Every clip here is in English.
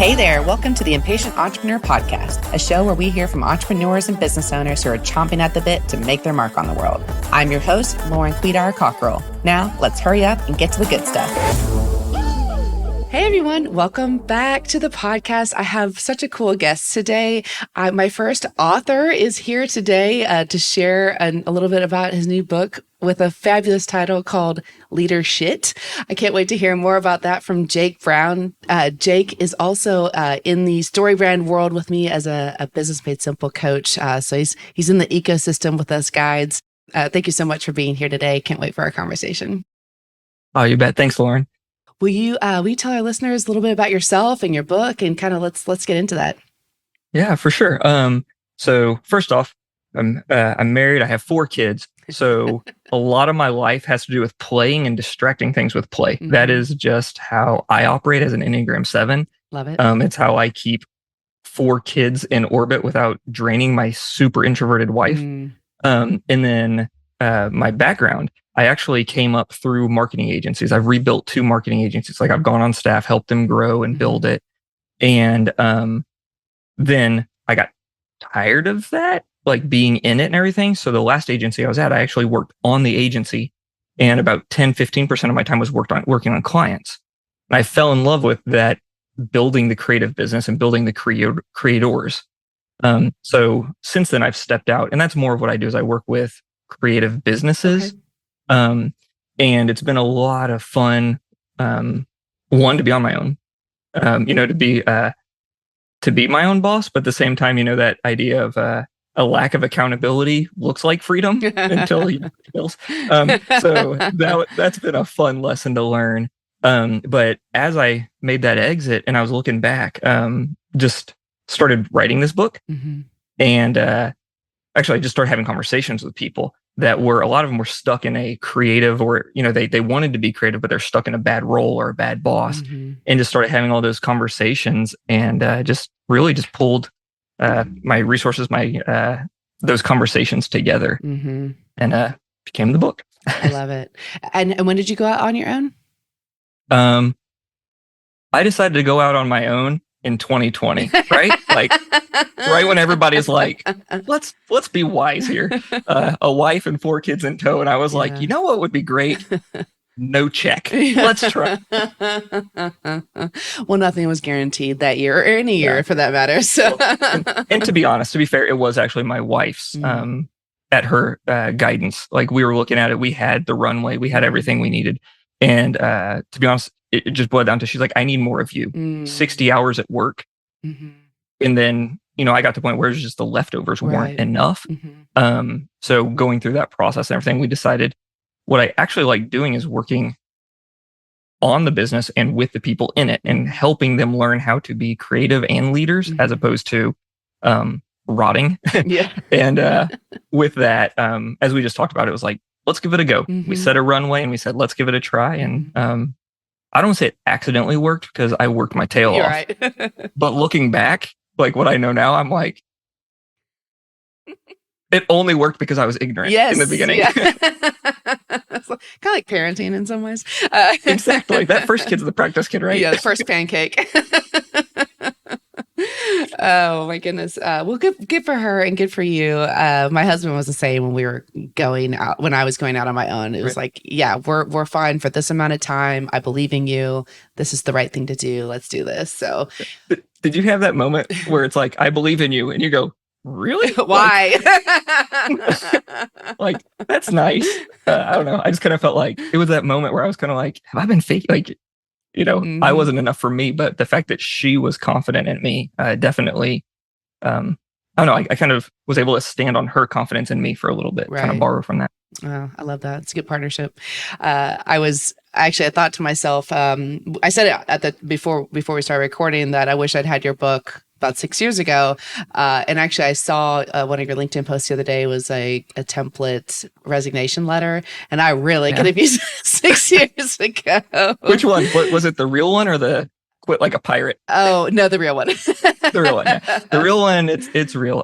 Hey there, welcome to the Impatient Entrepreneur Podcast, a show where we hear from entrepreneurs and business owners who are chomping at the bit to make their mark on the world. I'm your host, Lauren Cockrell. Now, let's hurry up and get to the good stuff. Hey everyone, welcome back to the podcast. I have such a cool guest today. My first author is here today to share a little bit about his new book with a fabulous title called Leadershit. I can't wait to hear more about that from Jake Brown. Jake is also in the StoryBrand world with me as a Business Made Simple coach. So he's in the ecosystem with us guides. Thank you so much for being here today. Can't wait for our conversation. Oh, you bet. Thanks, Lauren. Will you tell our listeners a little bit about yourself and your book and kind of let's get into that? Yeah, for sure. So first off, I'm married. I have 4 kids. So a lot of my life has to do with playing and distracting things with play. Mm-hmm. That is just how I operate as an Enneagram 7. Love it. It's how I keep 4 kids in orbit without draining my super introverted wife. Mm. And then my background, I actually came up through marketing agencies. I've rebuilt 2 marketing agencies. Like I've gone on staff, helped them grow and build it. And then I got tired of that, like being in it and everything. So the last agency I was at, I actually worked on the agency, and about 10-15% of my time was working on clients. And I fell in love with that, building the creative business and building the creators. So since then I've stepped out, and that's more of what I do is I work with creative businesses. Okay. And it's been a lot of fun. One, to be on my own, to be my own boss, but at the same time, that idea of a lack of accountability looks like freedom until he fails. So that's been a fun lesson to learn. But as I made that exit and I was looking back, just started writing this book. Mm-hmm. And actually, I just started having conversations with people that a lot of them were stuck in a creative, or, they wanted to be creative, but they're stuck in a bad role or a bad boss. Mm-hmm. And just started having all those conversations, and just pulled my resources, those conversations together, mm-hmm. and became the book. I love it. And when did you go out on your own? I decided to go out on my own in 2020, right? Like right when everybody's like, let's be wise here. A wife and 4 kids in tow. And I was like, you know what would be great? No check. Let's try. Well, nothing was guaranteed that year or any year for that matter. So, and to be honest, to be fair, it was actually my wife's, at her guidance. Like we were looking at it, we had the runway, we had everything we needed. And to be honest, it just boiled down to, she's like, I need more of you. 60 hours at work. Mm-hmm. And then, I got to the point where it was just the leftovers weren't enough. Mm-hmm. So going through that process and everything, we decided what I actually like doing is working on the business and with the people in it and helping them learn how to be creative and leaders, as opposed to rotting. Yeah. And with that, as we just talked about, it was like, let's give it a go. Mm-hmm. We set a runway and we said, let's give it a try. And I don't say it accidentally worked, because I worked my tail off. Right. But looking back, like what I know now, I'm like, it only worked because I was ignorant in the beginning. Yeah. Kind of like parenting in some ways. Exactly. That first kid's the practice kid, right? Yeah, the first pancake. Oh my goodness. Well, good for her and good for you. My husband was the same when I was going out on my own. It was like, yeah, we're fine for this amount of time. I believe in you. This is the right thing to do. Let's do this. So did you have that moment where it's like, I believe in you, and you go, really? Why? Like, that's nice. I don't know. I just kind of felt like it was that moment where I was kind of like, have I been fake? Like, I wasn't enough for me, but the fact that she was confident in me, definitely, I don't know. I kind of was able to stand on her confidence in me for a little bit, kind of borrow from that. Oh, I love that. It's a good partnership. I thought to myself, I said it before we started recording that I wish I'd had your book about 6 years ago. And actually I saw one of your LinkedIn posts the other day was a template resignation letter. And I really could have used it 6 years ago. Which one? Was it the real one or the quit like a pirate? Oh, no, the real one. The real one. Yeah. The real one, it's real.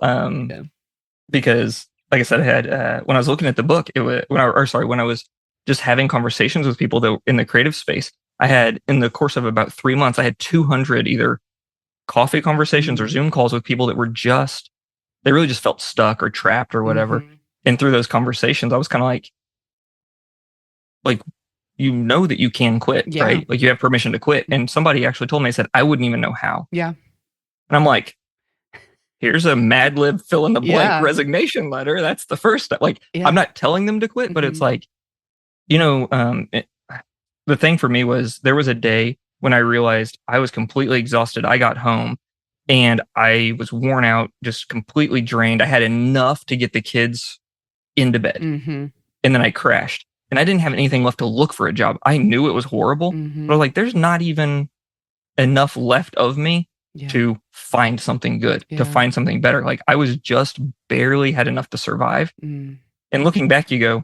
Because like I said, I had, when I was looking at the book, when I was just having conversations with people that were in the creative space, I had, in the course of about 3 months, I had 200 either coffee conversations or Zoom calls with people that were they really just felt stuck or trapped or whatever. And through those conversations, I was kind of like, you know that you can quit, right? Like you have permission to quit. And somebody actually told me, they said, I wouldn't even know how. Yeah. And I'm like, here's a Mad Lib fill in the blank resignation letter. That's the first step. Like, I'm not telling them to quit, but it's like, the thing for me was there was a day when I realized I was completely exhausted. I got home and I was worn out, just completely drained. I had enough to get the kids into bed. And then I crashed and I didn't have anything left to look for a job. I knew it was horrible, but like, there's not even enough left of me to find something good, to find something better. Like I was just barely had enough to survive. And looking back, you go,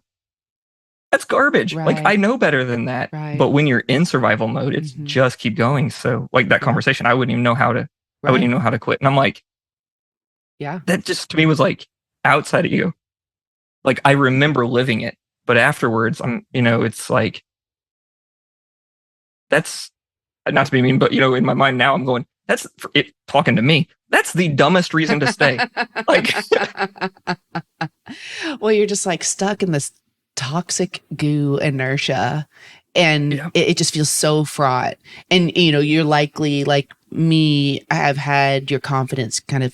that's garbage. Like I know better than that. But when you're in survival mode, it's just keep going. So like that conversation, I wouldn't even know how to, I wouldn't even know how to quit. And I'm like, that just to me was like outside of you. Like I remember living it, but afterwards it's like, that's not to be mean, but in my mind now I'm going, that's it talking to me. That's the dumbest reason to stay. Like, well, you're just like stuck in this toxic goo inertia and it just feels so fraught. And, you're likely like me, I have had your confidence kind of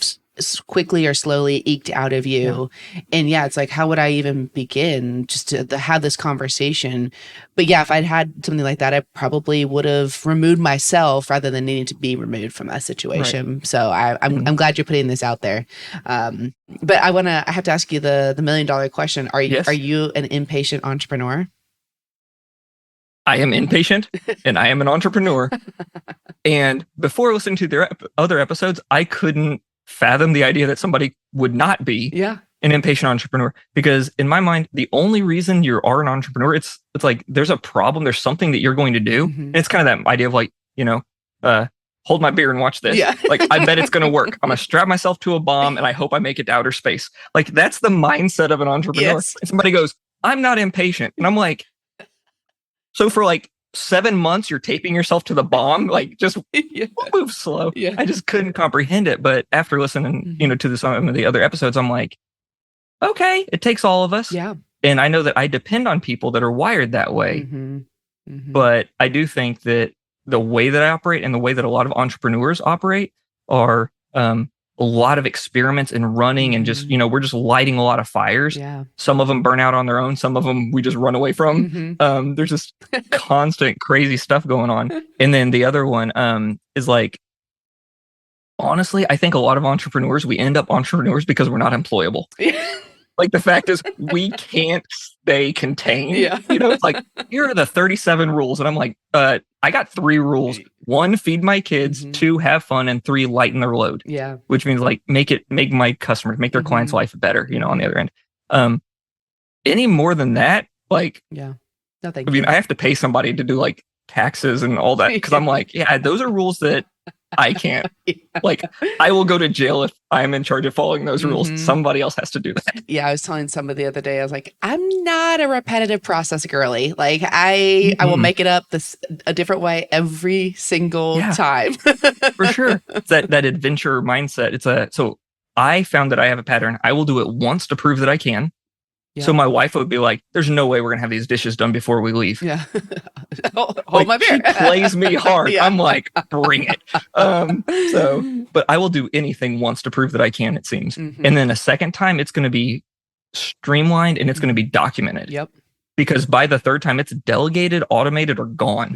quickly or slowly eked out of you. And it's like, how would I even begin just to have this conversation? But if I'd had something like that, I probably would have removed myself rather than needing to be removed from that situation. So I'm glad you're putting this out there. But I have to ask you the $1 million question. Are you an impatient entrepreneur? I am impatient and I am an entrepreneur. And before listening to their other episodes, I couldn't fathom the idea that somebody would not be an impatient entrepreneur, because in my mind, the only reason you are an entrepreneur, it's like there's a problem, there's something that you're going to do. And it's kind of that idea of like, hold my beer and watch this. Like, I bet it's going to work. I'm going to strap myself to a bomb and I hope I make it to outer space. Like, that's the mindset of an entrepreneur. And somebody goes, I'm not impatient. And I'm like, so for like 7 months, you're taping yourself to the bomb. Like, just move slow. I just couldn't comprehend it. But after listening, to some of the other episodes, I'm like, okay, it takes all of us. And I know that I depend on people that are wired that way. But I do think that the way that I operate and the way that a lot of entrepreneurs operate are a lot of experiments and running and just, we're just lighting a lot of fires. Some of them burn out on their own. Some of them we just run away from. There's just constant crazy stuff going on. And then the other one is like, honestly, I think a lot of entrepreneurs, we end up entrepreneurs because we're not employable. Like, the fact is we can't stay contained. It's like, here are the 37 rules. And I'm like, I got 3 rules. 1, feed my kids. 2, have fun. And 3, lighten their load. Which means like make my customers, make their clients' life better, on the other end. Any more than that, like, no, thank I mean, I have to pay somebody to do like taxes and all that. Cause I'm like, those are rules that I can't. Like, I will go to jail if I'm in charge of following those rules. Somebody else has to do that. I was telling somebody the other day, I was like, I'm not a repetitive process girly. Like, I will make it up a different way every single time. For sure. It's that adventure mindset. So I found that I have a pattern. I will do it once to prove that I can. So my wife would be like, there's no way we're going to have these dishes done before we leave. Hold my beer. She plays me hard. I'm like, bring it. But I will do anything once to prove that I can, it seems. And then a second time, it's going to be streamlined and it's going to be documented. Because by the third time, it's delegated, automated, or gone.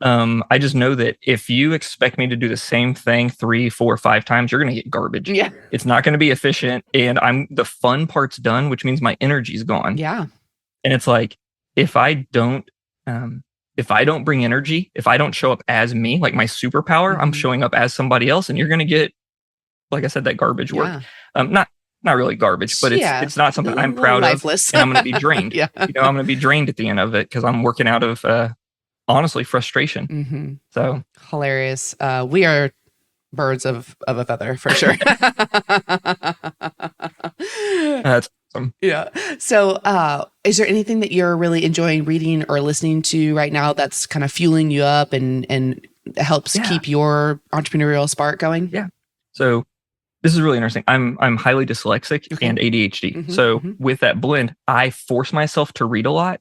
I just know that if you expect me to do the same thing 3, 4, 5 times, you're going to get garbage. It's not going to be efficient. And the fun part's done, which means my energy's gone. And it's like, if I don't bring energy, if I don't show up as me, like my superpower, I'm showing up as somebody else, and you're going to get, like I said, that garbage work. Not really garbage, but it's not something I'm proud lifeless. Of. And I'm going to be drained. I'm going to be drained at the end of it because I'm working out of, honestly, frustration. So hilarious. We are birds of a feather for sure. That's awesome. So is there anything that you're really enjoying reading or listening to right now that's kind of fueling you up and helps keep your entrepreneurial spark going? Yeah. So this is really interesting. I'm highly dyslexic and ADHD. So with that blend, I force myself to read a lot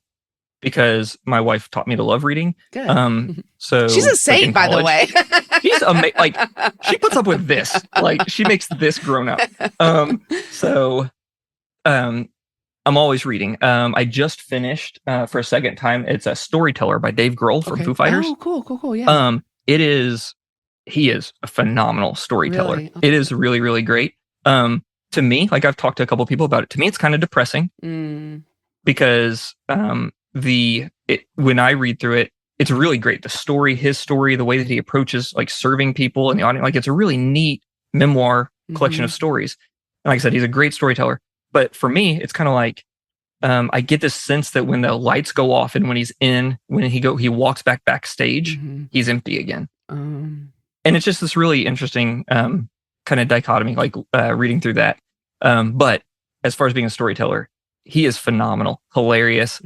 because my wife taught me to love reading. Good. So she's a saint, by the way. She's amazing. Like, she puts up with this. Like, she makes this grown up. I'm always reading. I just finished for a second time. It's a Storyteller by Dave Grohl from Foo Fighters. Oh, cool. Yeah. He is a phenomenal storyteller. Really? Okay. It is really, really great. To me, like, I've talked to a couple people about it. To me, it's kind of depressing because when I read through it, it's really great. The story, his story, the way that he approaches like serving people in the audience, like it's a really neat memoir collection of stories. And like I said, he's a great storyteller. But for me, it's kind of like I get this sense that when the lights go off and when he walks backstage, he's empty again. And it's just this really interesting kind of dichotomy, like reading through that. But as far as being a storyteller, he is phenomenal, hilarious.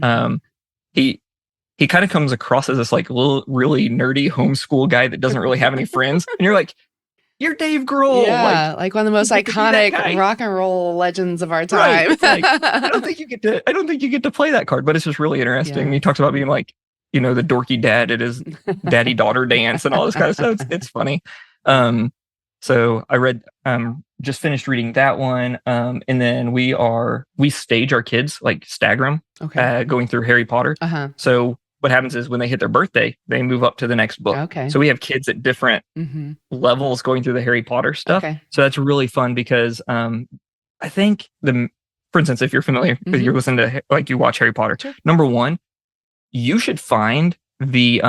He kind of comes across as this like little, really nerdy homeschool guy that doesn't really have any friends. And you're like, you're Dave Grohl. Yeah, like one of the most iconic rock and roll legends of our time. Right. Like, I don't think you get to play that card, but it's just really interesting. Yeah. He talks about being like, the dorky dad at his daddy-daughter dance and all this kind of stuff. It's funny. So I read, just finished reading that one. And then we stage our kids, like stagger them, going through Harry Potter. So what happens is when they hit their birthday, they move up to the next book. So we have kids at different levels going through the Harry Potter stuff. So that's really fun because I think for instance, if you're familiar, if you're listening to, like, you watch Harry Potter, number one, you should find the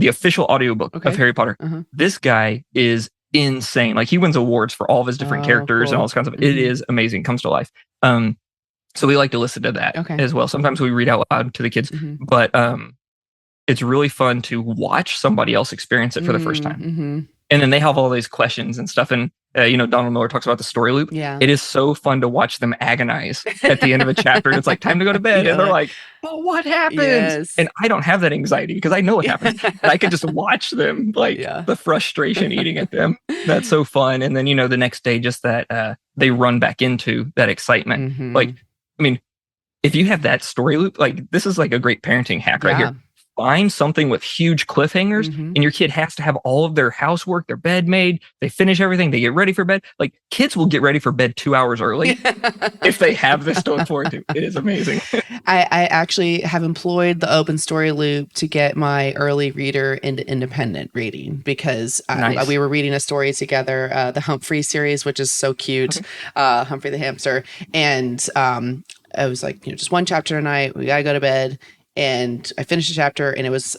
official audiobook of Harry Potter. This guy is insane. Like, he wins awards for all of his different characters and all this kinds of. It is amazing. It comes to life. So we like to listen to that as well. Sometimes we read out loud to the kids, but it's really fun to watch somebody else experience it for the first time. And then they have all these questions and stuff. And, Donald Miller talks about the story loop. Yeah. It is so fun to watch them agonize at the end of a chapter. It's like, time to go to bed. And they're like, but what happens? Yes. And I don't have that anxiety because I know what happens. And I can just watch them, like, the frustration eating at them. That's so fun. And then, the next day, just that they run back into that excitement. Like, I mean, if you have that story loop, like, this is like a great parenting hack right here. Find something with huge cliffhangers, and your kid has to have all of their housework, their bed made. They finish everything. They get ready for bed. Like, kids will get ready for bed 2 hours early if they have this to look forward to. It is amazing. I actually have employed the open story loop to get my early reader into independent reading because we were reading a story together, the Humphrey series, which is so cute, Humphrey the hamster. And I was like, just one chapter tonight. We got to go to bed. And I finished the chapter and it was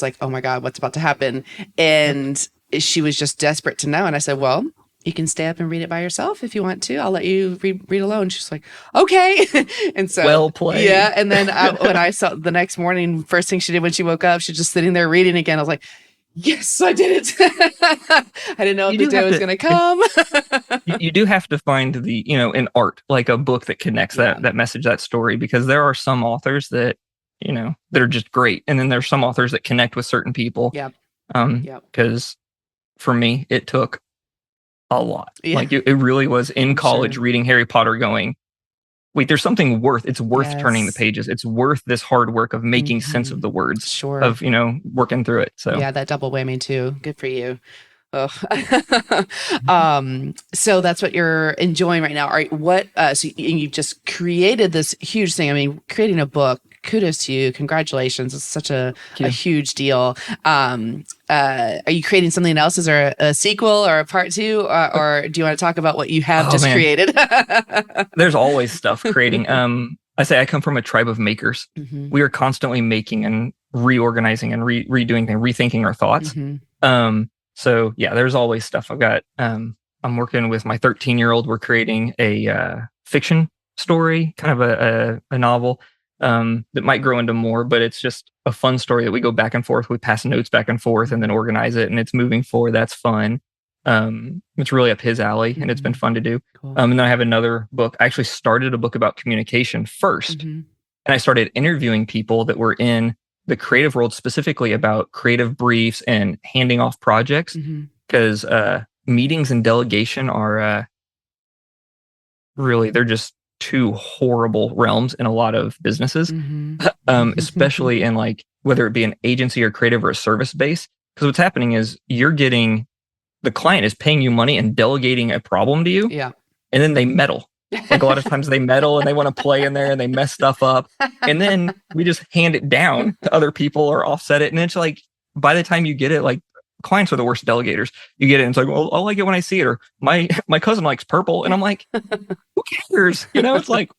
like, oh my God, what's about to happen? And she was just desperate to know. And I said, well, you can stay up and read it by yourself if you want to. I'll let you read alone. She's like, okay. And so, well played. Yeah. And then when I saw the next morning, first thing she did when she woke up, she's just sitting there reading again. I was like, yes, I did it. I didn't know if the day was going to come. You do have to find in art, like a book that connects that message, that story, because there are some authors that, that are just great. And then there's some authors that connect with certain people. Because for me, it took a lot. Like, it really was in college reading Harry Potter going, wait, there's something it's worth turning the pages. It's worth this hard work of making sense of the words, of, working through it. So yeah, that double whammy too. Good for you. Oh, so that's what you're enjoying right now. All right, so you just created this huge thing. I mean, creating a book, kudos to you. Congratulations. It's such a huge deal. Are you creating something else? Is there a sequel or a part two? Or do you want to talk about what you have created? There's always stuff creating. I say I come from a tribe of makers. We are constantly making and reorganizing and redoing things, rethinking our thoughts. So yeah, there's always stuff. I've got, I'm working with my 13-year-old. We're creating a fiction story, kind of a novel that might grow into more, but it's just a fun story that we go back and forth. We pass notes back and forth and then organize it, and it's moving forward. That's fun. It's really up his alley, and it's been fun to do. Cool. And then I have another book. I actually started a book about communication first, and I started interviewing people that were in the creative world, specifically about creative briefs and handing off projects, because meetings and delegation are really, they're just two horrible realms in a lot of businesses, especially in like, whether it be an agency or creative or a service base. Because what's happening is the client is paying you money and delegating a problem to you. Yeah. And then they meddle. Like a lot of times they meddle and they want to play in there and they mess stuff up. And then we just hand it down to other people or offset it. And it's like, by the time you get it, like, clients are the worst delegators. You get it and it's like, well, I'll like it when I see it. Or my cousin likes purple. And I'm like, who cares? It's like,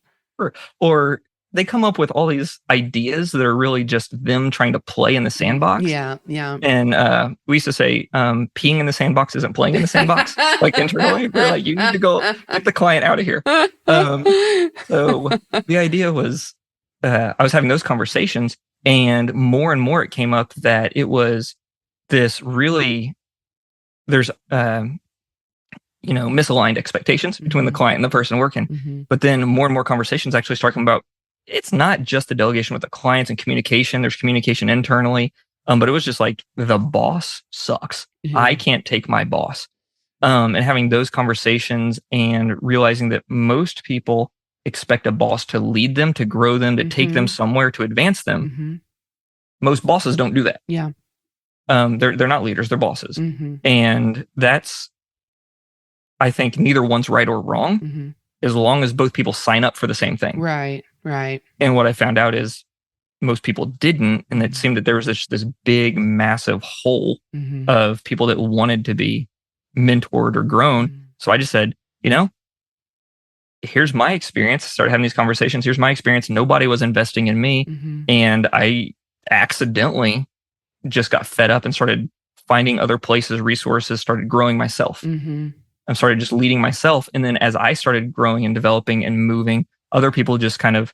or they come up with all these ideas that are really just them trying to play in the sandbox. Yeah. And we used to say, peeing in the sandbox isn't playing in the sandbox. Like internally, we're like, you need to go get the client out of here. So the idea was, I was having those conversations, and more it came up that it was this really, there's misaligned expectations between the client and the person working. But then more and more conversations actually start talking about, it's not just the delegation with the clients and communication. There's communication internally. But it was just like, the boss sucks. I can't take my boss. And having those conversations and realizing that most people expect a boss to lead them, to grow them, to take them somewhere, to advance them. Most bosses don't do that. Yeah. They're not leaders, they're bosses. And that's, I think, neither one's right or wrong, as long as both people sign up for the same thing. Right. And what I found out is most people didn't, and it seemed that there was this big, massive hole of people that wanted to be mentored or grown. So I just said, here's my experience. Started having these conversations. Here's my experience. Nobody was investing in me. And I accidentally just got fed up and started finding other places, resources, started growing myself. I started just leading myself. And then as I started growing and developing and moving, other people just kind of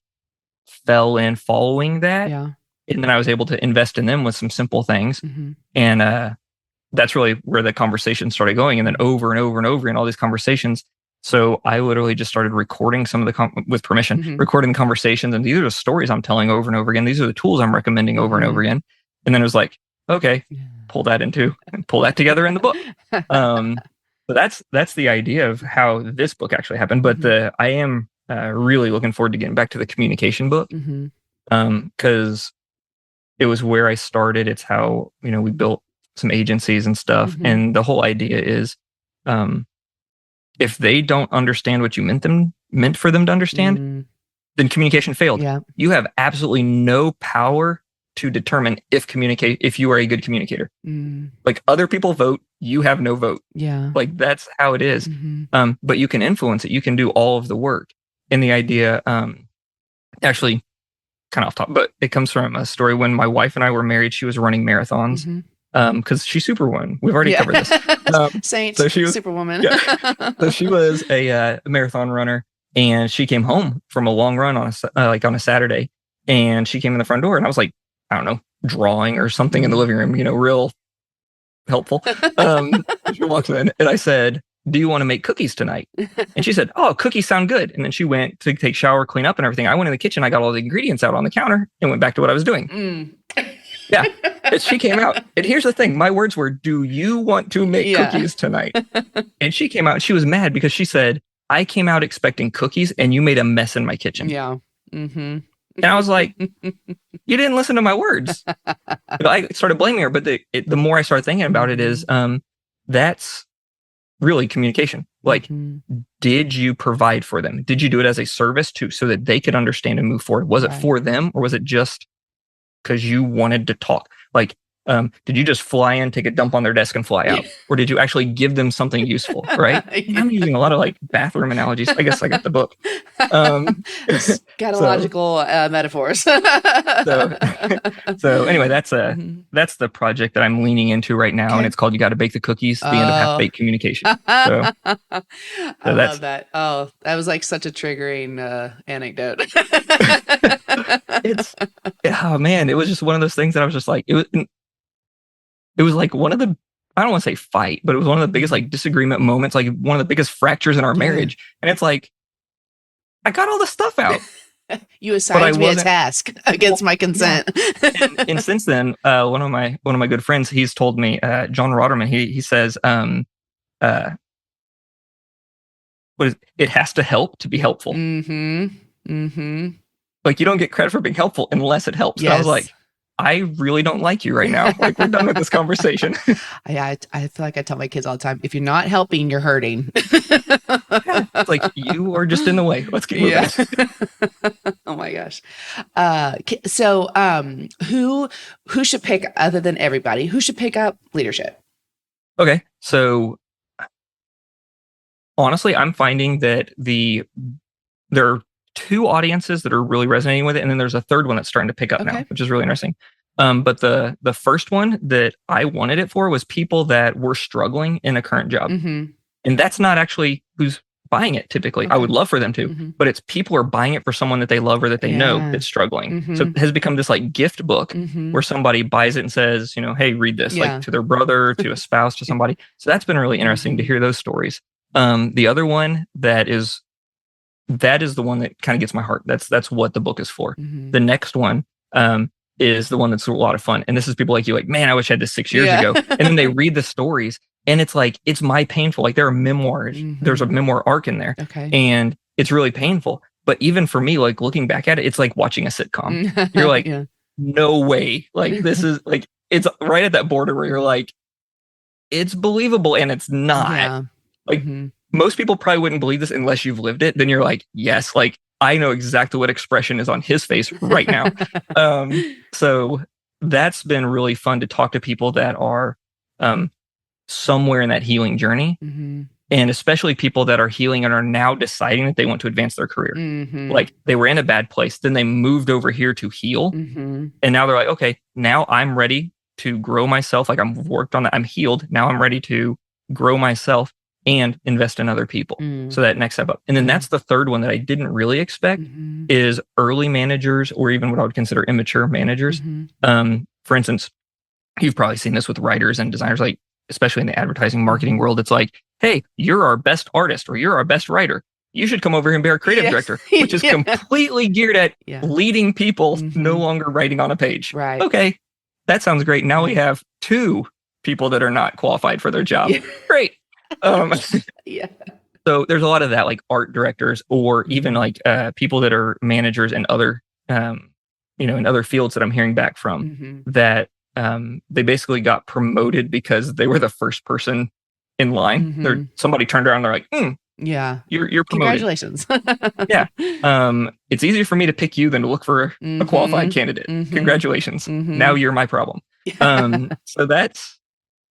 fell in following that. Yeah. And then I was able to invest in them with some simple things. And that's really where the conversation started going. And then over and over and over in all these conversations. So I literally just started recording some of the, with permission, recording the conversations. And these are the stories I'm telling over and over again. These are the tools I'm recommending over and over again. And then it was like, okay, pull that together in the book. So that's the idea of how this book actually happened. But I am really looking forward to getting back to the communication book, because it was where I started. It's how, we built some agencies and stuff. And the whole idea is, if they don't understand what you meant for them to understand, then communication failed. Yeah. You have absolutely no power to determine if you are a good communicator. Like, other people vote, you have no vote. Yeah. Like, that's how it is. But you can influence it. You can do all of the work. And the idea, actually kind of off top, but it comes from a story when my wife and I were married. She was running marathons. Because she's Superwoman. We've already covered this. Saint, so she was, Superwoman. So she was a marathon runner, and she came home from a long run on a Saturday, and she came in the front door, and I was like, I don't know, drawing or something in the living room, real helpful. She walks in, and I said, do you want to make cookies tonight? And she said, oh, cookies sound good. And then she went to take shower, clean up and everything. I went in the kitchen, I got all the ingredients out on the counter and went back to what I was doing. Yeah. And she came out. And here's the thing. My words were, do you want to make cookies tonight? And she came out and she was mad because she said, I came out expecting cookies and you made a mess in my kitchen. Yeah. And I was like, you didn't listen to my words. I started blaming her. But the more I started thinking about it is, that's really communication. Like, did you provide for them? Did you do it as a service so that they could understand and move forward? Was it for them, or was it just because you wanted to talk? Like, did you just fly in, take a dump on their desk and fly out? Or did you actually give them something useful, right? I'm using a lot of like bathroom analogies. I guess I got the book. Scatological metaphors. So anyway, that's the project that I'm leaning into right now. And it's called You Got to Bake the Cookies, the end of half-baked communication. I love that. Oh, that was like such a triggering anecdote. Oh man, it was just one of those things that I was just like, it was like one of the, I don't want to say fight, but it was one of the biggest like disagreement moments, like one of the biggest fractures in our marriage. And it's like, I got all the stuff out. You assigned me a task against my consent. Yeah. And since then, one of my good friends, he's told me, John Rotterman, he says, it has to help to be helpful. Mm-hmm. Mm-hmm. Like, you don't get credit for being helpful unless it helps. Yes. And I was like, I really don't like you right now. Like, we're done with this conversation. I feel like I tell my kids all the time, if you're not helping, you're hurting. It's like, you are just in the way. Let's keep moving. Oh my gosh. So who should pick, other than everybody, who should pick up Leadershit? Okay. So honestly, I'm finding that there are two audiences that are really resonating with it, and then there's a third one that's starting to pick up now, which is really interesting. But the first one that I wanted it for was people that were struggling in a current job. Mm-hmm. And that's not actually who's buying it typically. I would love for them to, but it's people are buying it for someone that they love or that they know that's struggling. So it has become this like gift book where somebody buys it and says, hey, read this, like to their brother, to a spouse, to somebody. So that's been really interesting to hear those stories. The other one that is the one that kind of gets my heart. That's what the book is for. The next one is the one that's a lot of fun. And this is people like you, like, man, I wish I had this 6 years ago. And then they read the stories and it's like, it's my painful. Like, there are memoirs. There's a memoir arc in there. And it's really painful. But even for me, like, looking back at it, it's like watching a sitcom. You're like, no way. Like, this is like, it's right at that border where you're like, it's believable and it's not. Like, most people probably wouldn't believe this unless you've lived it. Then you're like, yes, like, I know exactly what expression is on his face right now. So that's been really fun to talk to people that are somewhere in that healing journey. And especially people that are healing and are now deciding that they want to advance their career. Like, they were in a bad place, then they moved over here to heal. And now they're like, okay, now I'm ready to grow myself. Like, I've worked on that. I'm healed. Now I'm ready to grow myself and invest in other people. So that next step up. And then that's the third one that I didn't really expect is early managers, or even what I would consider immature managers. For instance, you've probably seen this with writers and designers, like, especially in the advertising marketing world. It's like, hey, you're our best artist or you're our best writer. You should come over here and be our creative director, which is completely geared at leading people, no longer writing on a page. Right. Okay, that sounds great. Now we have two people that are not qualified for their job. Great. So there's a lot of that, like art directors, or even like people that are managers and other, in other fields that I'm hearing back from that they basically got promoted because they were the first person in line. Somebody turned around and they're like, you're promoted. Congratulations. It's easier for me to pick you than to look for a qualified candidate. Congratulations. Now you're my problem. So that's,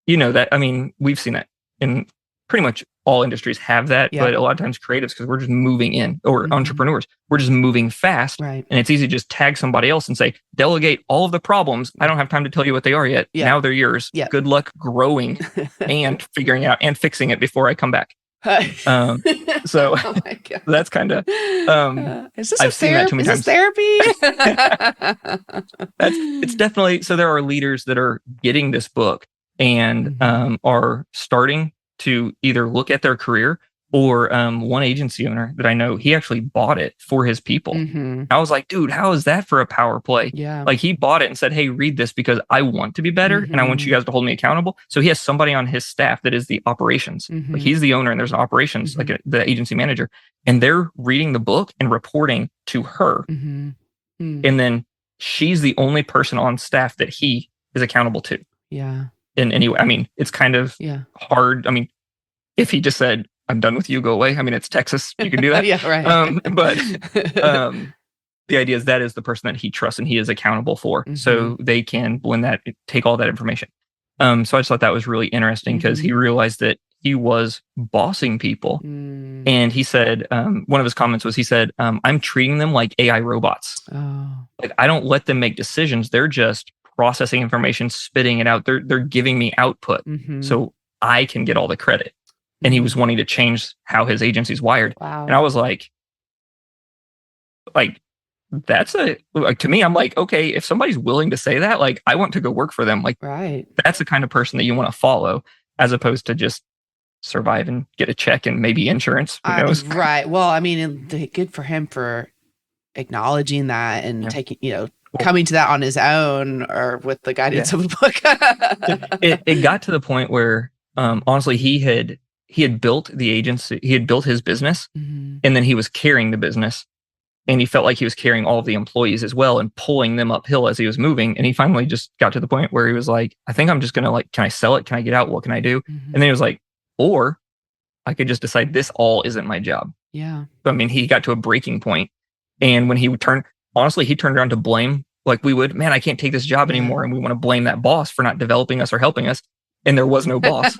we've seen that in pretty much all industries have that, but a lot of times creatives, because we're just moving in, or entrepreneurs, we're just moving fast. And it's easy to just tag somebody else and say, delegate all of the problems. I don't have time to tell you what they are yet. Now they're yours. Good luck growing and figuring out and fixing it before I come back. So that's kind of I've seen that too many times. Is this therapy? It's definitely, so there are leaders that are getting this book and are starting to either look at their career, or one agency owner that I know, he actually bought it for his people. I was like, dude, how is that for a power play? Like, he bought it and said, hey, read this because I want to be better and I want you guys to hold me accountable. So he has somebody on his staff that is the operations. Like, he's the owner and there's an operations, like the agency manager, and they're reading the book and reporting to her. And then she's the only person on staff that he is accountable to. In any way. It's kind of hard. If he just said, I'm done with you, go away. It's Texas. You can do that. But the idea is that is the person that he trusts and he is accountable for. So they can blend that, take all that information. So I just thought that was really interesting because he realized that he was bossing people. And he said, one of his comments was, he said, I'm treating them like AI robots. Like, I don't let them make decisions. They're just processing information, spitting it out. They're giving me output so I can get all the credit. And he was wanting to change how his agency's wired. And I was like, that's to me, I'm like, okay, if somebody's willing to say that, like, I want to go work for them. Like, that's the kind of person that you want to follow, as opposed to just survive and get a check and maybe insurance. Who knows? Well, good for him for acknowledging that and Yeah. taking, coming to that on his own or with the guidance of a book. it got to the point where, honestly, he had built the agency, he had built his business, and then he was carrying the business, and he felt like he was carrying all of the employees as well and pulling them uphill as he was moving. And he finally just got to the point where he was like, I think I'm just going to can I sell it? Can I get out? What can I do? And then he was like, or I could just decide this all isn't my job. Yeah. So, I mean, he got to a breaking point. And when he would he turned around to blame, like we would, man, I can't take this job anymore. And we want to blame that boss for not developing us or helping us. And there was no boss.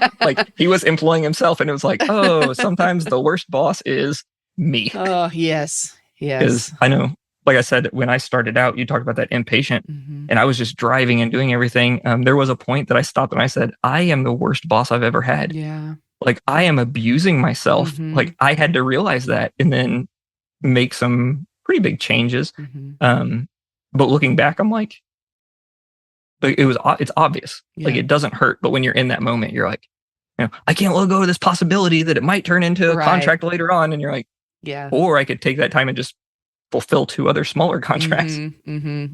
He was employing himself. And it was like, oh, sometimes the worst boss is me. Oh, yes. Yes. Because I know, like I said, when I started out, you talked about that impatient, and I was just driving and doing everything. There was a point that I stopped and I said, I am the worst boss I've ever had. Yeah. I am abusing myself. I had to realize that and then make some pretty big changes. But looking back, I'm like, it's obvious. Yeah. It doesn't hurt. But when you're in that moment, you're like, I can't let go of this possibility that it might turn into a contract later on. And you're like, yeah. Or I could take that time and just fulfill 2 other smaller contracts.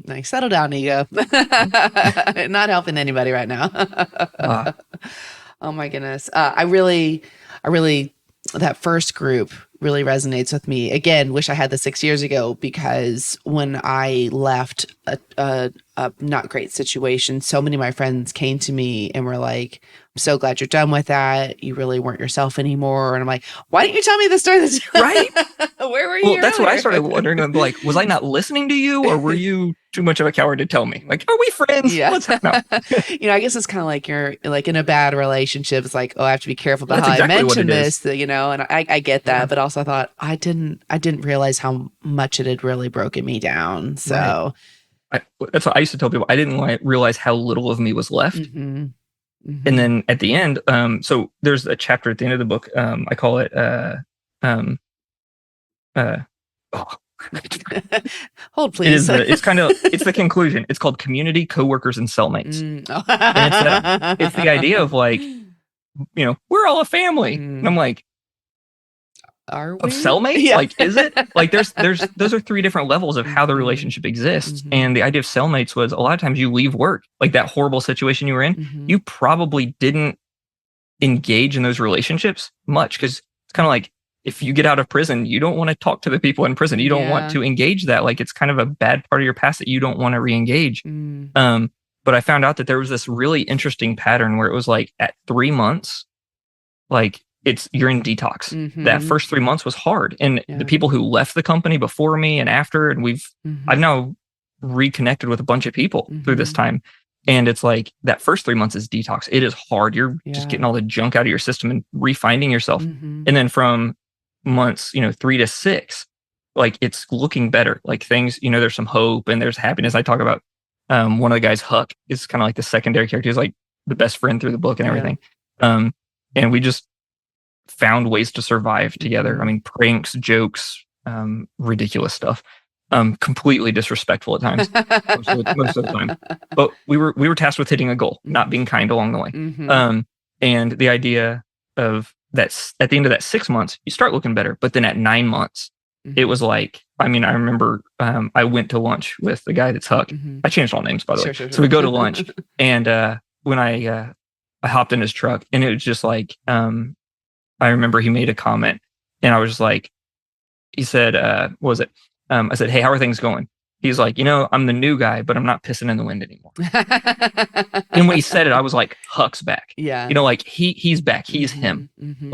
Like, settle down, ego. Not helping anybody right now. Oh my goodness. I really, that first group really resonates with me. Again, wish I had this 6 years ago, because when I left a not great situation, so many of my friends came to me and were like, I'm so glad you're done with that. You really weren't yourself anymore. And I'm like, why didn't you tell me this during the time? Right? Where were you? Well, that's what I started wondering. I'm like, was I not listening to you, or were you too much of a coward to tell me? Like, are we friends? Yeah. No. I guess it's kind of like you're like in a bad relationship. It's like, oh, I have to be careful about how exactly I mention this, and I get that, but also I thought I didn't realize how much it had really broken me down. So that's what I used to tell people. I didn't realize how little of me was left. And then at the end, so there's a chapter at the end of the book. I call it, hold please. It's the conclusion. It's called Community, Coworkers, and Cellmates. And it's the idea of we're all a family. And I'm like, are we? Of cellmates? Yeah. Is it? There's those are 3 different levels of how the relationship exists. And the idea of cellmates was a lot of times you leave work, like that horrible situation you were in, you probably didn't engage in those relationships much, because it's kind of like, if you get out of prison, you don't want to talk to the people in prison. You don't want to engage that. It's kind of a bad part of your past that you don't want to re-engage. But I found out that there was this really interesting pattern where it was at 3 months, you're in detox. That first 3 months was hard. And the people who left the company before me and after, and I've now reconnected with a bunch of people through this time. And it's like that first 3 months is detox. It is hard. You're just getting all the junk out of your system and refinding yourself. And then from months, 3 to 6, it's looking better. Things, there's some hope and there's happiness. I talk about one of the guys, Huck, is kind of like the secondary character. He's like the best friend through the book and everything. And we just found ways to survive together. I mean, pranks, jokes, ridiculous stuff. Completely disrespectful at times, most of the time. But we were tasked with hitting a goal, not being kind along the way. And the idea of that, at the end of that 6 months, you start looking better. But then at 9 months, it was I remember I went to lunch with the guy that's Huck. I changed all names, by the way. Sure. So we go to lunch, and when I hopped in his truck, and it was just I remember he made a comment, and I was just he said, what was it? I said, hey, how are things going? He's like, I'm the new guy, but I'm not pissing in the wind anymore. And when he said it, I was like, Huck's back. Yeah. He's back. He's him.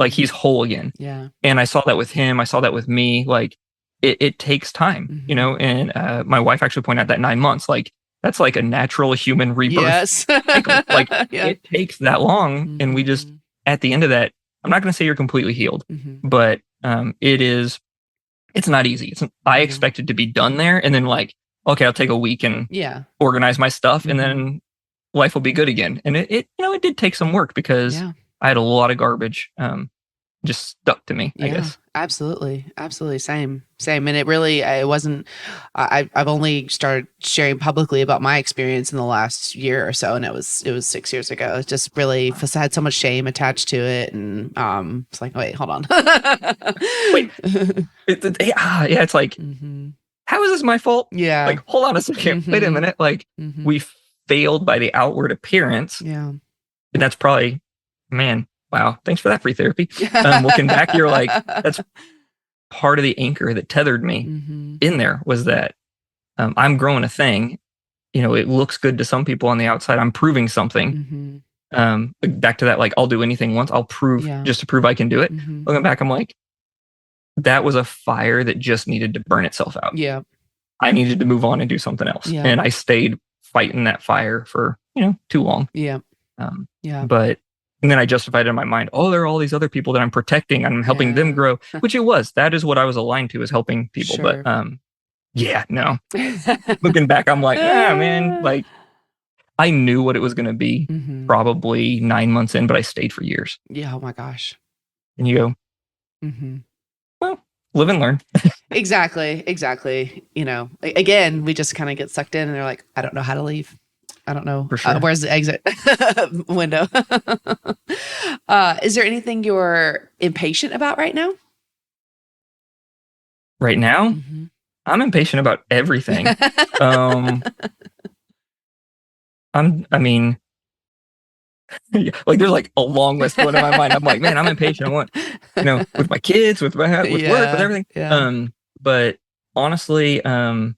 He's whole again. Yeah. And I saw that with him. I saw that with me. It takes time, and my wife actually pointed out that 9 months, that's a natural human rebirth. Yes. cycle. It takes that long. And we just, at the end of that, I'm not going to say you're completely healed, but it's not easy. I expected to be done there, and then okay, I'll take a week and organize my stuff, and then life will be good again. And it did take some work, because I had a lot of garbage just stuck to me, I guess. Absolutely. Same. And it wasn't, I've only started sharing publicly about my experience in the last year or so. And it was 6 years ago. It just really had so much shame attached to it. And it's wait, hold on. Wait, it's how is this my fault? Yeah. Like, hold on a second. Wait a minute. Like, we failed by the outward appearance. Yeah. And that's probably, man, wow. Thanks for that free therapy. Looking back, you're like, that's part of the anchor that tethered me in there was that I'm growing a thing. You know, it looks good to some people on the outside. I'm proving something. Back to that, like, I'll do anything once. I'll prove just to prove I can do it. Looking back, I'm like, that was a fire that just needed to burn itself out. Yeah. I needed to move on and do something else. Yeah. And I stayed fighting that fire for, too long. Yeah. But, and then I justified it in my mind, oh, there are all these other people that I'm protecting. I'm helping them grow, which it was. That is what I was aligned to, is helping people. Sure. But no. Looking back, I'm like, man, like, I knew what it was going to be probably 9 months in, but I stayed for years. Yeah. Oh my gosh. And you go, well, live and learn. Exactly. Again, we just kind of get sucked in and they're like, I don't know how to leave. I don't know. For sure. Where's the exit window? Is there anything you're impatient about right now? Right now, I'm impatient about everything. Like, there's like a long list going in my mind. I'm like, man, I'm impatient. I want, with my kids, with work, with everything. Yeah. But honestly, I'm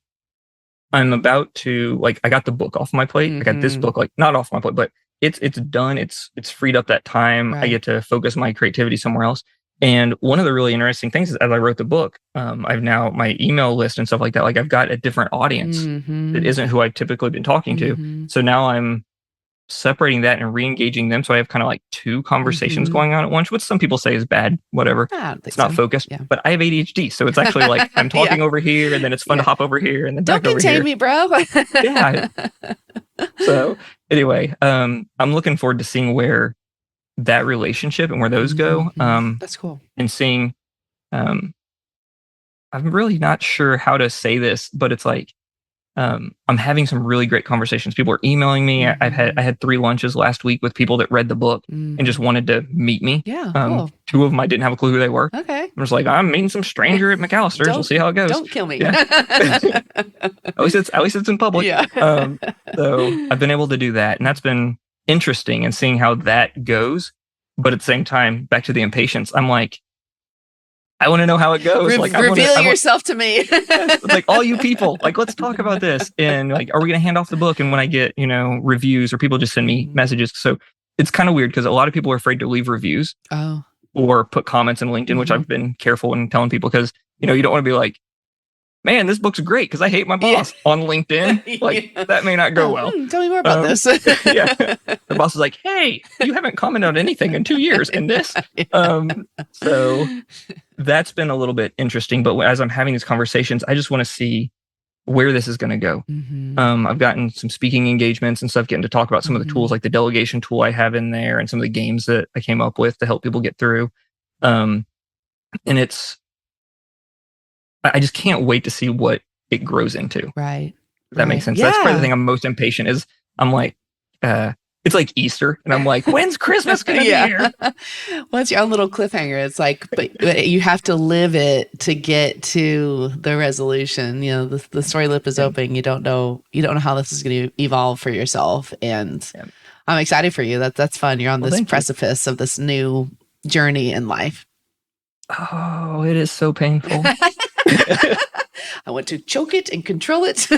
about to, like, I got the book off my plate. I got this book, like, not off my plate, but it's done. It's freed up that time. Right. I get to focus my creativity somewhere else. And one of the really interesting things is, as I wrote the book, I've now, my email list and stuff like that, like, I've got a different audience that isn't who I've typically been talking to. So now I'm separating that and re-engaging them. So I have kind of like two conversations going on at once, which some people say is bad, whatever. It's not focused, but I have ADHD. So it's actually like, I'm talking over here, and then it's fun to hop over here, and then don't back over here. contain me, bro. Yeah. So anyway, I'm looking forward to seeing where that relationship and where those go. That's cool. And seeing, I'm really not sure how to say this, but it's like, I'm having some really great conversations. People are emailing me. I had 3 lunches last week with people that read the book and just wanted to meet me. Yeah. Cool. 2 of them I didn't have a clue who they were. Okay. I was like, I'm meeting some stranger at McAllister's. We'll see how it goes. Don't kill me. Yeah. at least it's in public. Yeah. So I've been able to do that, and that's been interesting, and seeing how that goes. But at the same time, back to the impatience, I'm like, I want to know how it goes. Reveal yourself to me. Like, all you people, like, let's talk about this. And like, are we going to hand off the book? And when I get, reviews, or people just send me messages. So it's kind of weird, because a lot of people are afraid to leave reviews or put comments in LinkedIn, which I've been careful in telling people, because, you don't want to be like, man, this book's great because I hate my boss on LinkedIn. Like, that may not go well. Tell me more about this. Yeah. The boss is like, hey, you haven't commented on anything in 2 years in this. So that's been a little bit interesting. But as I'm having these conversations, I just want to see where this is going to go. I've gotten some speaking engagements and stuff, getting to talk about some of the tools, like the delegation tool I have in there, and some of the games that I came up with to help people get through. And I just can't wait to see what it grows into. Right. If that makes sense. Yeah. That's probably the thing I'm most impatient is. I'm like, it's like Easter, and I'm like, when's Christmas going to be here? Well, it's your own little cliffhanger. It's like, but you have to live it to get to the resolution. The story lip is open. You don't know how this is going to evolve for yourself. And I'm excited for you. That's fun. You're on this precipice of this new journey in life. Oh, it is so painful. I want to choke it and control it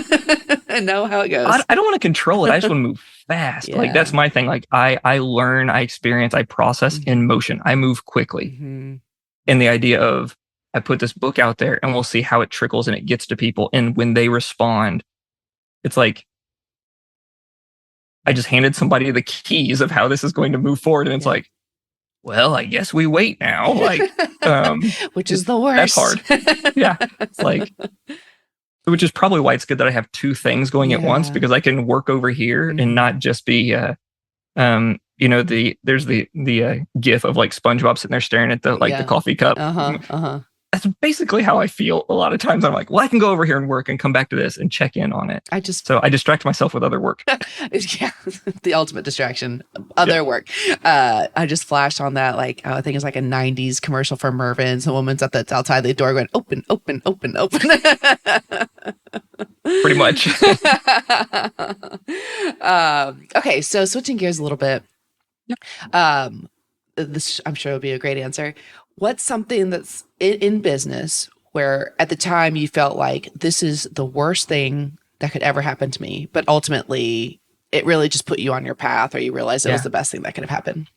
and know how it goes. I don't want to control it. I just want to move fast. Yeah. Like, that's my thing. Like, I learn, I experience, I process in motion. I move quickly. And the idea of, I put this book out there and we'll see how it trickles and it gets to people. And when they respond, it's like, I just handed somebody the keys of how this is going to move forward. And it's like, well, I guess we wait now. Like, which is the worst. That's hard. Yeah. It's like, which is probably why it's good that I have 2 things going at once, because I can work over here and not just be, there's the gif of like SpongeBob sitting there staring at the coffee cup. that's basically how I feel a lot of times. I'm like, well, I can go over here and work and come back to this and check in on it. So I distract myself with other work. Yeah, the ultimate distraction, other work. I just flashed on that, like, I think it's like a 90s commercial for Mervyn's. The woman's outside the door going, open, open, open, open. Pretty much. Okay, so switching gears a little bit. Yep. This I'm sure will be a great answer. What's something that's in business where at the time you felt like this is the worst thing that could ever happen to me, but ultimately it really just put you on your path, or you realized it was the best thing that could have happened?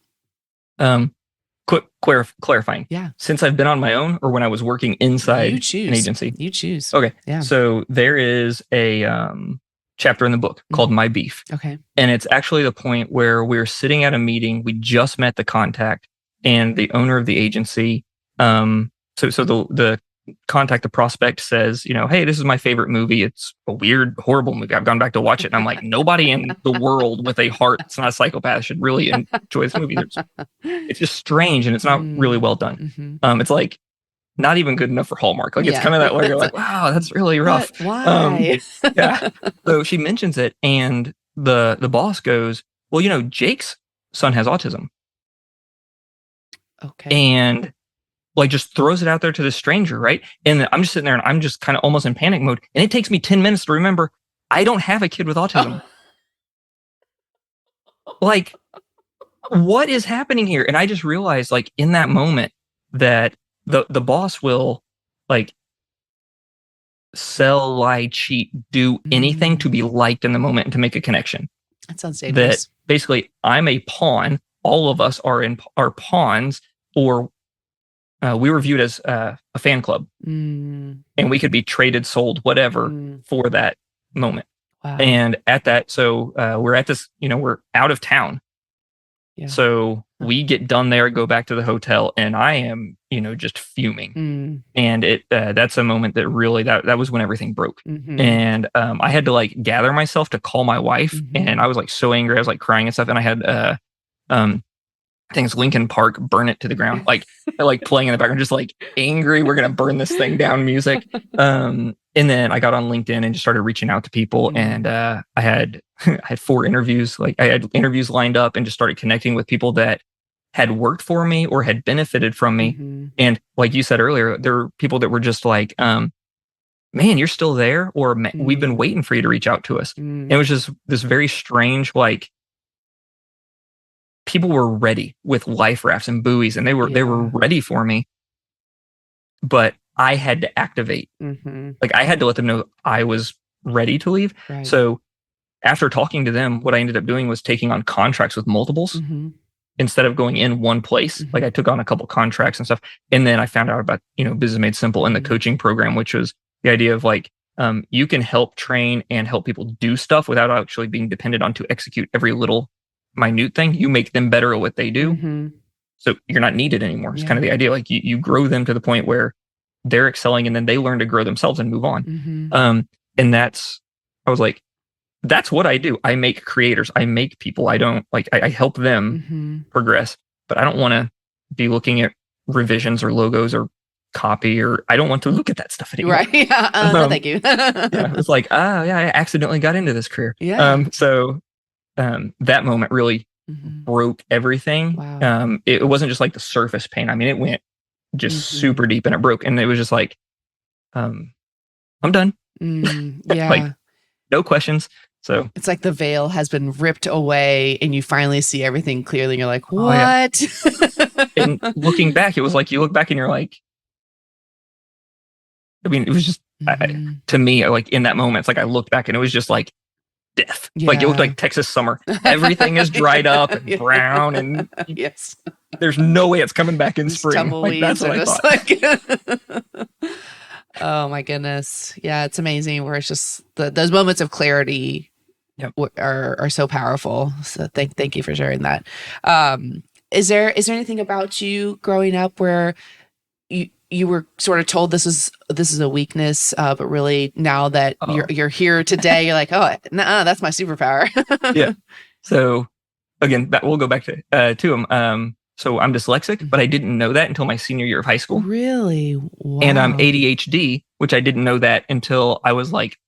Quick clarifying. Yeah. Since I've been on my own, or when I was working inside an agency? You choose. Okay. Yeah. So there is a chapter in the book called My Beef. Okay. And it's actually the point where we're sitting at a meeting. We just met the contact and the owner of the agency. So the contact, the prospect says, hey, this is my favorite movie. It's a weird, horrible movie. I've gone back to watch it. And I'm like, nobody in the world with a heart that's not a psychopath should really enjoy this movie. It's just strange and it's not really well done. It's like not even good enough for Hallmark. Like it's kind of that where you're like, wow, that's really rough. Why? Yeah. So she mentions it and the boss goes, well, Jake's son has autism. Okay. And like just throws it out there to the stranger, right? And I'm just sitting there and I'm just kind of almost in panic mode. And it takes me 10 minutes to remember I don't have a kid with autism. Like, what is happening here? And I just realized, like, in that moment that the boss will like sell, lie, cheat, do anything to be liked in the moment and to make a connection. That sounds dangerous. That basically I'm a pawn. All of us are pawns, or we were viewed as a fan club, and we could be traded, sold, whatever for that moment. Wow. And at that, so we're at this, we're out of town. Yeah. So we get done there, go back to the hotel, and I am, just fuming. And that's a moment that really, that was when everything broke. And I had to like gather myself to call my wife, and I was like so angry, I was like crying and stuff, and I had I think it's Linkin Park, Burn It to the Ground, like playing in the background, just like angry, we're gonna burn this thing down music. And then I got on LinkedIn and just started reaching out to people, and I had 4 interviews. Like I had interviews lined up and just started connecting with people that had worked for me or had benefited from me. And like you said earlier, there were people that were just like, man, you're still there, or we've been waiting for you to reach out to us. And it was just this very strange, like, people were ready with life rafts and buoys, and they were ready for me, but I had to activate. Like I had to let them know I was ready to leave. Right. So after talking to them, what I ended up doing was taking on contracts with multiples instead of going in one place. Like I took on a couple contracts and stuff. And then I found out about, Business Made Simple and the coaching program, which was the idea of like, you can help train and help people do stuff without actually being dependent on to execute every little minute thing. You make them better at what they do. So you're not needed anymore. It's kind of the idea. Like you grow them to the point where they're excelling, and then they learn to grow themselves and move on. And I was like, that's what I do. I make creators. I make people. I don't like, I help them progress, but I don't want to be looking at revisions or logos or copy, or I don't want to look at that stuff anymore. Right. Yeah. No, thank you. It's like, I accidentally got into this career. Yeah. So that moment really broke everything. Wow. It wasn't just like the surface pain. I mean, it went just super deep, and it broke. And it was just like, I'm done. Yeah. Like no questions. So it's like the veil has been ripped away and you finally see everything clearly. And you're like, what? And looking back, it was like, you look back and you're like, I mean, it was just, to me, like in that moment, it's like I looked back and it was just like death. Yeah. Like it looked like Texas summer. Everything is dried up and brown, and there's no way it's coming back in spring. Like that's what I thought. Oh my goodness. Yeah, it's amazing where it's just those moments of clarity are so powerful. So thank you for sharing that. Is there anything about you growing up where you were sort of told this is a weakness, but really now that you're here today, you're like, oh, nah, that's my superpower. Yeah. So again, we'll go back to them. so I'm dyslexic, but I didn't know that until my senior year of high school. Really? Wow. And I'm ADHD, which I didn't know that until I was like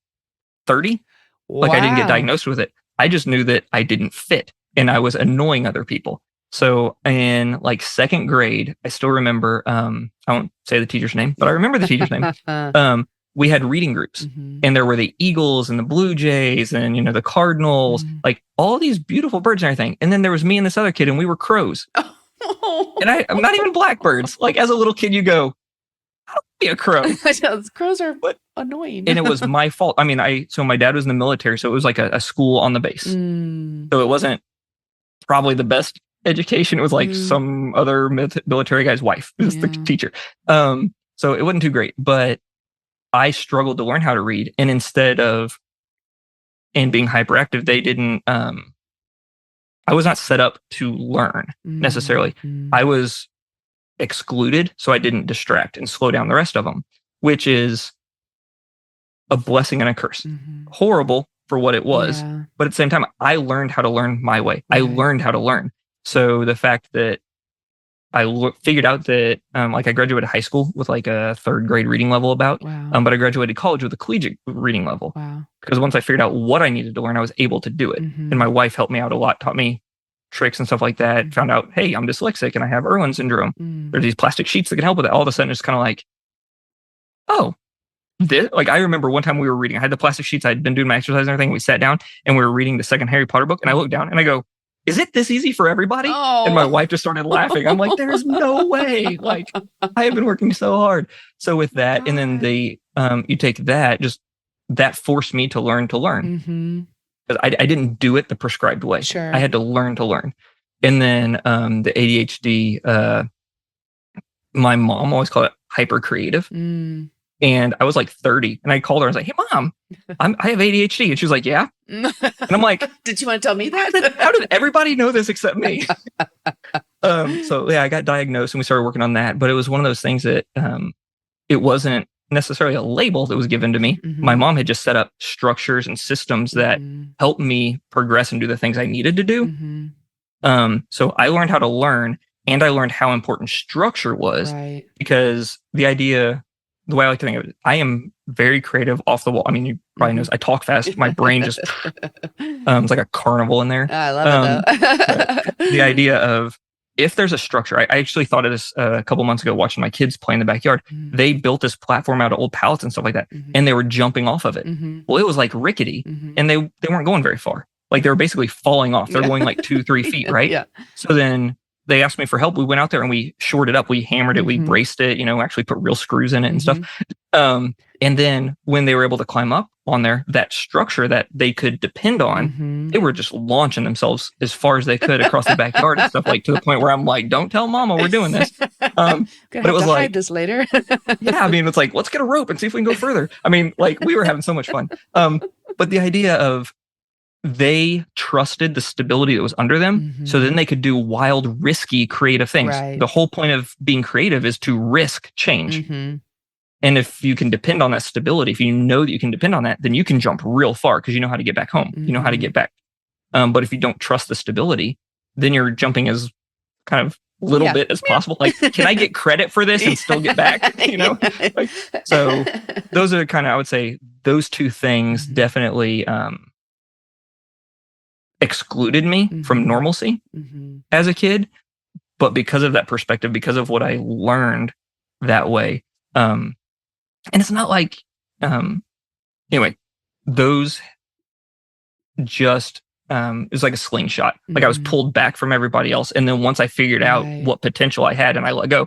30. Like I didn't get diagnosed with it. I just knew that I didn't fit and I was annoying other people. So in like second grade, I still remember, I won't say the teacher's name, but I remember the teacher's name. We had reading groups and there were the Eagles and the Blue Jays and, you know, the Cardinals, like all these beautiful birds and everything. And then there was me and this other kid and we were crows. And I'm not even blackbirds. Like as a little kid, you go, I'll be a crow. Crows are annoying. And it was my fault. I mean, so my dad was in the military, so it was like a school on the base. So it wasn't probably the best education. It was like some other military guy's wife was the teacher. So it wasn't too great, but I struggled to learn how to read. And instead of being hyperactive, they didn't, I was not set up to learn necessarily. I was excluded, so I didn't distract and slow down the rest of them, which is a blessing and a curse. Horrible for what it was, but at the same time, I learned how to learn my way. I learned how to learn. So the fact that I figured out that, like I graduated high school with like a third grade reading level but I graduated college with a collegiate reading level. Because once I figured out what I needed to learn, I was able to do it. And my wife helped me out a lot, taught me tricks and stuff like that. Found out, hey, I'm dyslexic and I have Irwin syndrome. There's these plastic sheets that can help with it. All of a sudden, it's kind of like, oh, like I remember one time we were reading. I had the plastic sheets. I'd been doing my exercise and everything. We sat down and we were reading the second Harry Potter book. And I looked down and I go, is it this easy for everybody? And my wife just started laughing. I'm like, there's no way. Like, I have been working so hard. So with that, and then you take that, just that forced me to learn to learn. Because I didn't do it the prescribed way. I had to learn to learn. And then the ADHD, my mom always called it hyper creative. And I was like 30 and I called her. I was like, hey, Mom, I have ADHD. And she was like, yeah. And I'm like, did you want to tell me that? How did everybody know this except me? So yeah, I got diagnosed and we started working on that. But it was one of those things that it wasn't necessarily a label that was given to me. My mom had just set up structures and systems that helped me progress and do the things I needed to do. So I learned how to learn and I learned how important structure was because the way I like to think of it, I am very creative off the wall. I mean, you probably know I talk fast. My brain just, it's like a carnival in there. I love it though. The idea of if there's a structure, I actually thought of this a couple months ago watching my kids play in the backyard. They built this platform out of old pallets and stuff like that. And they were jumping off of it. Well, it was like rickety and they weren't going very far. Like they were basically falling off. They're going like 2-3 feet, right? So then they asked me for help. We went out there and we shored it up. We hammered it. We braced it, actually put real screws in it and stuff. And then when they were able to climb up on there, that structure that they could depend on, they were just launching themselves as far as they could across the backyard and stuff, like to the point where I'm like, don't tell Mama we're doing this. But it was like, hide this later. Yeah, I mean, it's like, let's get a rope and see if we can go further. I mean, like we were having so much fun. But the idea of they trusted the stability that was under them. So then they could do wild, risky, creative things. The whole point of being creative is to risk change. And if you can depend on that stability, if you know that you can depend on that, then you can jump real far because you know how to get back home. You know how to get back. But if you don't trust the stability, then you're jumping as kind of little bit as possible. Like, can I get credit for this and still get back? Like, so those are kind of, I would say those two things definitely, excluded me from normalcy as a kid, but because of that perspective, because of what I learned that way, and it's not like, anyway, those just, it was like a slingshot. Like I was pulled back from everybody else. And then once I figured out what potential I had and I let go,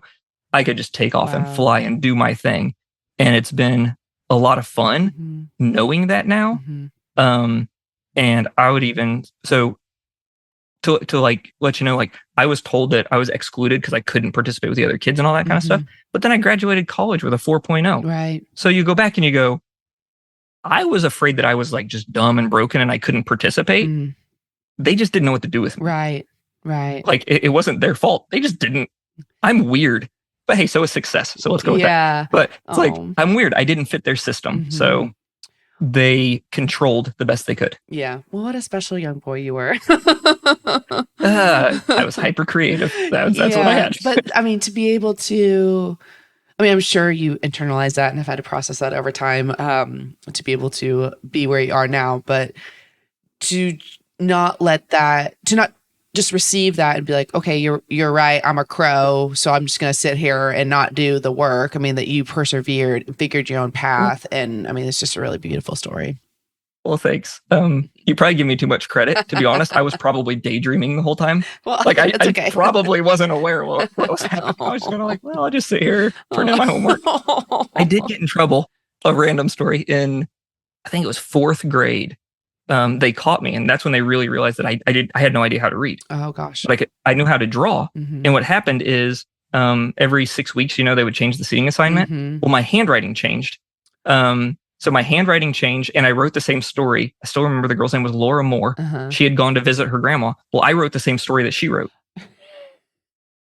I could just take off and fly and do my thing. And it's been a lot of fun knowing that now. And I would even, so to like, let you know, like I was told that I was excluded because I couldn't participate with the other kids and all that kind of stuff. But then I graduated college with a 4.0. Right. So you go back and you go, I was afraid that I was like just dumb and broken and I couldn't participate. They just didn't know what to do with me. Right. Like it wasn't their fault. They just didn't. I'm weird. But hey, so is success. So let's go with that. But it's like, I'm weird. I didn't fit their system. So. they controlled the best they could. Yeah. Well, what a special young boy you were. I was hyper creative. That's what I had. But I mean, to be able to, I mean, I'm sure you internalize that and have had to process that over time, to be able to be where you are now, but to not let that, to not just receive that and be like, okay, you're right. I'm a crow. So I'm just going to sit here and not do the work. I mean, that you persevered and figured your own path. And I mean, it's just a really beautiful story. Well, thanks. You probably give me too much credit. To be honest, I was probably daydreaming the whole time. Well, like I okay. probably wasn't aware what was happening. I was kind of like, well, I'll just sit here, turn in my homework. I did get in trouble. A random story in, I think it was 4th grade. They caught me, and that's when they really realized that I had no idea how to read. Oh gosh. Like I knew how to draw. Mm-hmm. And what happened is every 6 weeks, they would change the seating assignment. Mm-hmm. Well, my handwriting changed. So my handwriting changed, and I wrote the same story. I still remember the girl's name was Laura Moore. Uh-huh. She had gone to visit her grandma. Well, I wrote the same story that she wrote.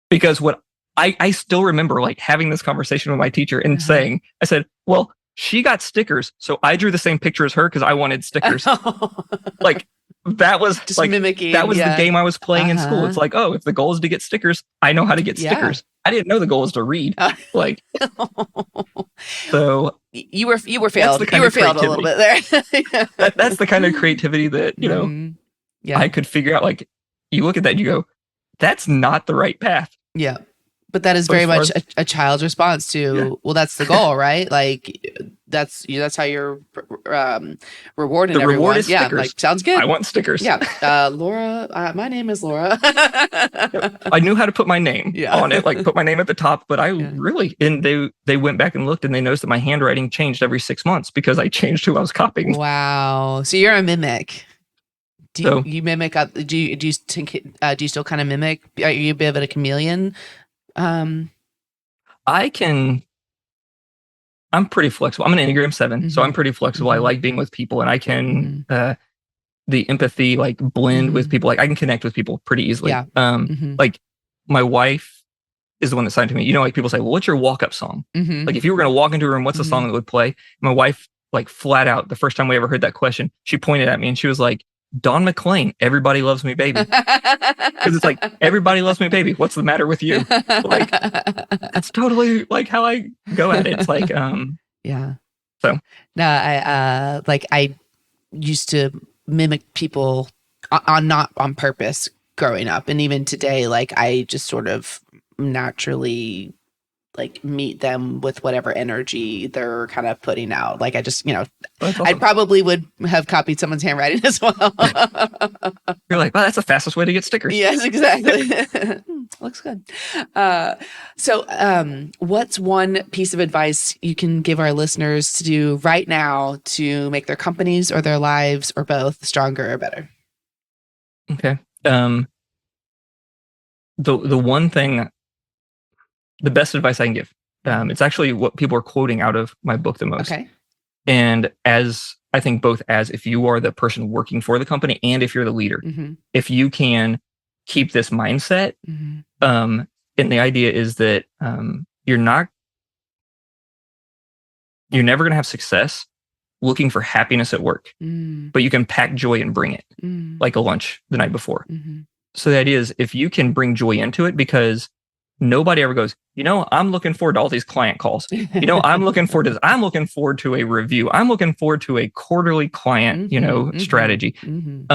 Because what I still remember like having this conversation with my teacher and saying, I said, well, she got stickers, so I drew the same picture as her because I wanted stickers. Like that was just like mimicking. That was the game I was playing in school. It's like, oh, if the goal is to get stickers, I know how to get stickers. I didn't know the goal was to read. Like, so you were failed. You were failed a little bit there. That's the kind of creativity that I could figure out. Like, you look at that, and you go, that's not the right path. Yeah. But that is very much a child's response to, well, that's the goal, right? Like that's how you're rewarding the everyone. Reward is stickers. Like sounds good. I want stickers. Yeah. Laura, my name is Laura. I knew how to put my name on it, like put my name at the top, but I really, and they went back and looked and they noticed that my handwriting changed every 6 months because I changed who I was copying. Wow. So you're a mimic. Do you mimic? Do you still kind of mimic? Are you a bit of a chameleon? I'm pretty flexible. I'm an Enneagram 7, so I'm pretty flexible. I like being with people, and I can the empathy like blend with people. Like I can connect with people pretty easily. Yeah. Like my wife is the one that signed to me. Like people say, well, what's your walk-up song? Like if you were going to walk into a room, what's the song that would play? My wife, like flat out, the first time we ever heard that question, she pointed at me and she was like, Don McLean, Everybody Loves Me Baby. Because it's like, everybody loves me baby. What's the matter with you? Like, that's totally like how I go at it. It's like, yeah. So no, I used to mimic people not on purpose growing up. And even today, like I just sort of naturally like meet them with whatever energy they're kind of putting out. Like I just, awesome. I probably would have copied someone's handwriting as well. You're like, well, that's the fastest way to get stickers. Yes, exactly. Looks good. So what's one piece of advice you can give our listeners to do right now to make their companies or their lives or both stronger or better? Okay. The one thing, the best advice I can give, it's actually what people are quoting out of my book the most. Okay. And as I think both as if you are the person working for the company and if you're the leader, if you can keep this mindset, and the idea is that you're never going to have success looking for happiness at work, but you can pack joy and bring it like a lunch the night before. So the idea is if you can bring joy into it, because nobody ever goes, I'm looking forward to all these client calls. I'm looking forward to this. I'm looking forward to a review. I'm looking forward to a quarterly client, strategy. You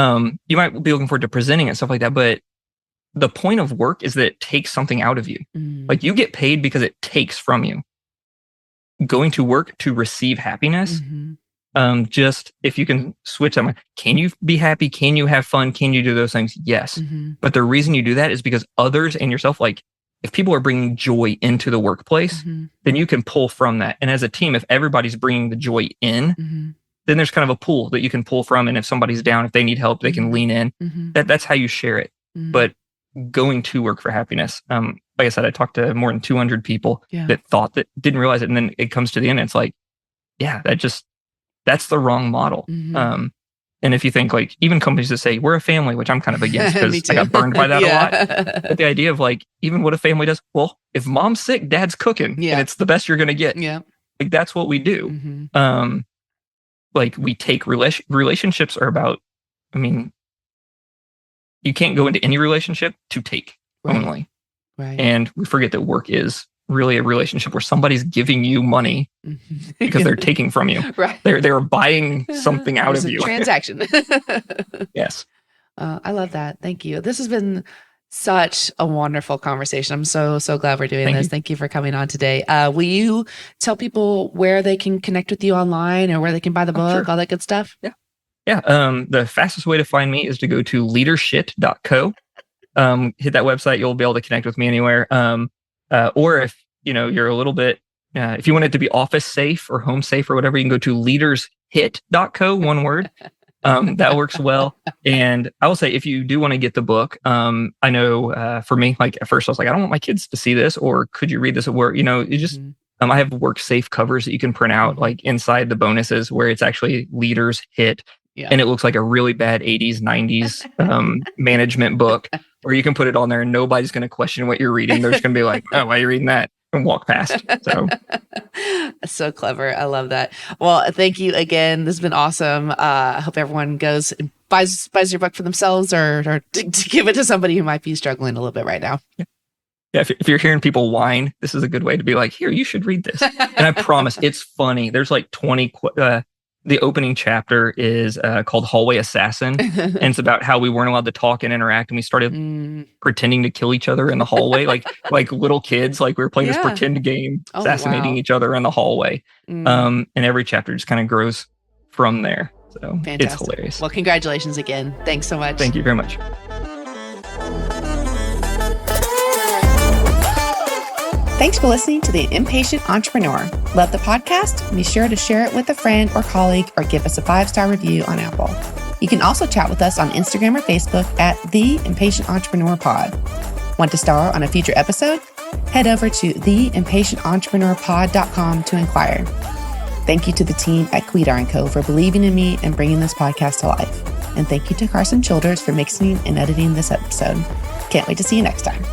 might be looking forward to presenting and stuff like that. But the point of work is that it takes something out of you. Like you get paid because it takes from you. Going to work to receive happiness. Just if you can switch them, can you be happy? Can you have fun? Can you do those things? Yes. But the reason you do that is because others and yourself, like, if people are bringing joy into the workplace, then you can pull from that. And as a team, if everybody's bringing the joy in, then there's kind of a pool that you can pull from. And if somebody's down, if they need help, they can lean in. That's how you share it. But going to work for happiness, like I said, I talked to more than 200 people that thought that, didn't realize it. And then it comes to the end, and it's like, that's the wrong model. And if you think like even companies that say we're a family, which I'm kind of against because I got burned by that a lot. But the idea of like, even what a family does, well, if mom's sick, dad's cooking and it's the best you're going to get. Like that's what we do. like we take relationships are about, I mean, you can't go into any relationship to take only. Right. And we forget that work is really a relationship where somebody's giving you money because they're taking from you. Right. They're buying something out There's of a you. transaction. Yes. I love that. Thank you. This has been such a wonderful conversation. I'm so glad we're doing this. Thank you for coming on today. Will you tell people where they can connect with you online or where they can buy the book, all that good stuff? Yeah. The fastest way to find me is to go to leadershit.co. Hit that website. You'll be able to connect with me anywhere. Or if you're a little bit, if you want it to be office safe or home safe or whatever, you can go to leadershit.co, one word. That works well. And I will say, if you do want to get the book, I know for me, like at first I was like, I don't want my kids to see this, or could you read this at work? You just, I have work safe covers that you can print out like inside the bonuses where it's actually Leadershit. Yeah. And it looks like a really bad 80s, 90s management book where you can put it on there and nobody's going to question what you're reading. They're just going to be like, oh, why are you reading that? And walk past. So clever. I love that. Well, thank you again. This has been awesome. I hope everyone goes and buys your book for themselves or to give it to somebody who might be struggling a little bit right now. Yeah, if you're hearing people whine, this is a good way to be like, here, you should read this. And I promise it's funny. There's like 20 the opening chapter is called Hallway Assassin. And it's about how we weren't allowed to talk and interact. And we started pretending to kill each other in the hallway, like little kids, like we were playing this pretend game, assassinating each other in the hallway. And every chapter just kind of grows from there. So fantastic. It's hilarious. Well, congratulations again. Thanks so much. Thank you very much. Thanks for listening to The Impatient Entrepreneur. Love the podcast? Be sure to share it with a friend or colleague or give us a 5-star review on Apple. You can also chat with us on Instagram or Facebook at The Impatient Entrepreneur Pod. Want to star on a future episode? Head over to theimpatientrepreneur.com to inquire. Thank you to the team at Quidar & Co. for believing in me and bringing this podcast to life. And thank you to Carson Childers for mixing and editing this episode. Can't wait to see you next time.